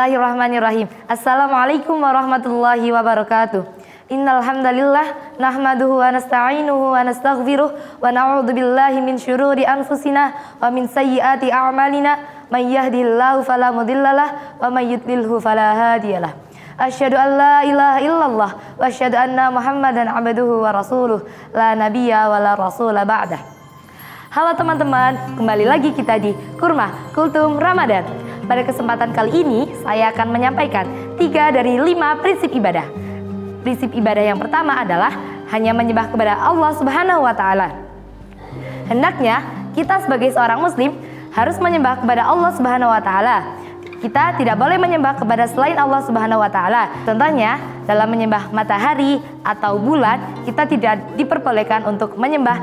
Bismillahirrahmanirrahim. Assalamualaikum warahmatullahi wabarakatuh. Innal hamdalillah nahmaduhu wa nasta'inuhu wa nastaghfiruh wa na'udzu billahi min syururi anfusina wa min sayyiati a'malina may yahdihillahu fala mudhillalah wa may yudlilhu fala hadiyalah. Asyhadu an la ilaha illallah wa asyhadu anna Muhammadan abduhu wa rasuluh la nabiyya wa la rasula ba'dah. Halo teman-teman, kembali lagi kita di Kurma Kultum Ramadan. Pada kesempatan kali ini saya akan menyampaikan 3 dari 5 prinsip ibadah. Prinsip ibadah yang pertama adalah hanya menyembah kepada Allah Subhanahu wa taala. Hendaknya kita sebagai seorang muslim harus menyembah kepada Allah Subhanahu wa taala. Kita tidak boleh menyembah kepada selain Allah Subhanahu wa taala. Contohnya, dalam menyembah matahari atau bulan, kita tidak diperbolehkan untuk menyembah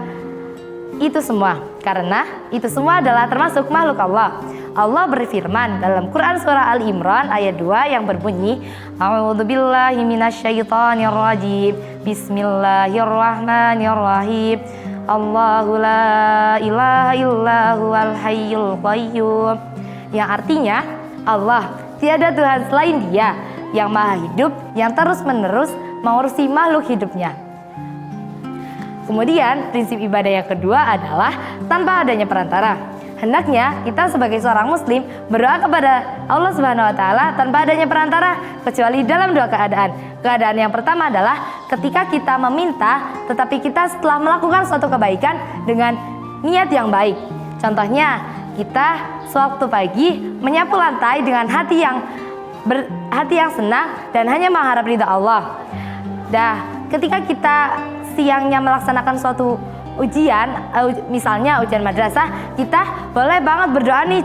itu semua, karena itu semua adalah termasuk makhluk Allah. Allah berfirman dalam Quran surah Ali Imran ayat 2 yang berbunyi, A'udzubillahi minasyaitonirrajim. Bismillahirrahmanirrahim. Allahu la ilaha illahu al-hayyul qayyum. Yang artinya, Allah, tiada Tuhan selain Dia yang maha hidup, yang terus-menerus mengurusi makhluk hidupnya. Kemudian prinsip ibadah yang kedua adalah tanpa adanya perantara. Hendaknya kita sebagai seorang muslim berdoa kepada Allah Subhanahu wa taala tanpa adanya perantara, kecuali dalam 2 keadaan. Keadaan yang pertama adalah ketika kita meminta tetapi kita setelah melakukan suatu kebaikan dengan niat yang baik. Contohnya, kita sewaktu pagi menyapu lantai dengan hati yang senang dan hanya mengharap ridha Allah. Ketika kita siangnya melaksanakan suatu ujian, misalnya ujian madrasah, kita boleh banget berdoa nih,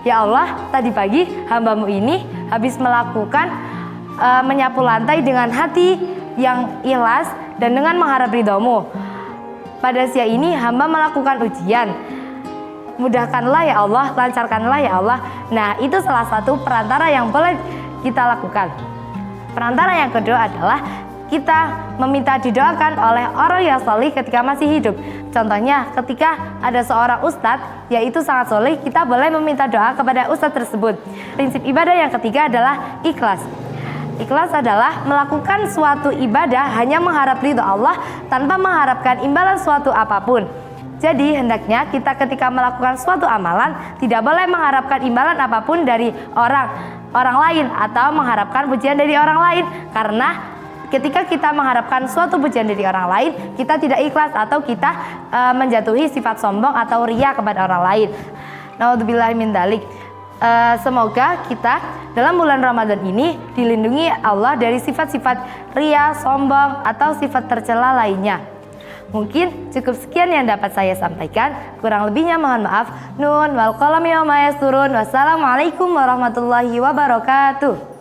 ya Allah, tadi pagi hamba-Mu ini habis melakukan menyapu lantai dengan hati yang ikhlas dan dengan mengharap ridha-Mu. Pada siang ini hamba melakukan ujian, mudahkanlah ya Allah, lancarkanlah ya Allah. Nah, itu salah satu perantara yang boleh kita lakukan. Perantara yang kedua adalah kita meminta didoakan oleh orang yang salih ketika masih hidup. Contohnya, ketika ada seorang ustadz, yaitu sangat salih, kita boleh meminta doa kepada ustadz tersebut. Prinsip ibadah yang ketiga adalah ikhlas. Ikhlas adalah melakukan suatu ibadah hanya mengharap ridho Allah tanpa mengharapkan imbalan suatu apapun. Jadi hendaknya kita ketika melakukan suatu amalan tidak boleh mengharapkan imbalan apapun dari orang lain atau mengharapkan pujian dari orang lain, karena ketika kita mengharapkan suatu pujian dari orang lain, kita tidak ikhlas atau kita menjatuhi sifat sombong atau riya kepada orang lain. Naudzubillahi min dzalik. Semoga kita dalam bulan Ramadan ini dilindungi Allah dari sifat-sifat riya, sombong atau sifat tercela lainnya. Mungkin cukup sekian yang dapat saya sampaikan. Kurang lebihnya mohon maaf. Nun wal qalami wa ma yasturun. Wassalamualaikum warahmatullahi wabarakatuh.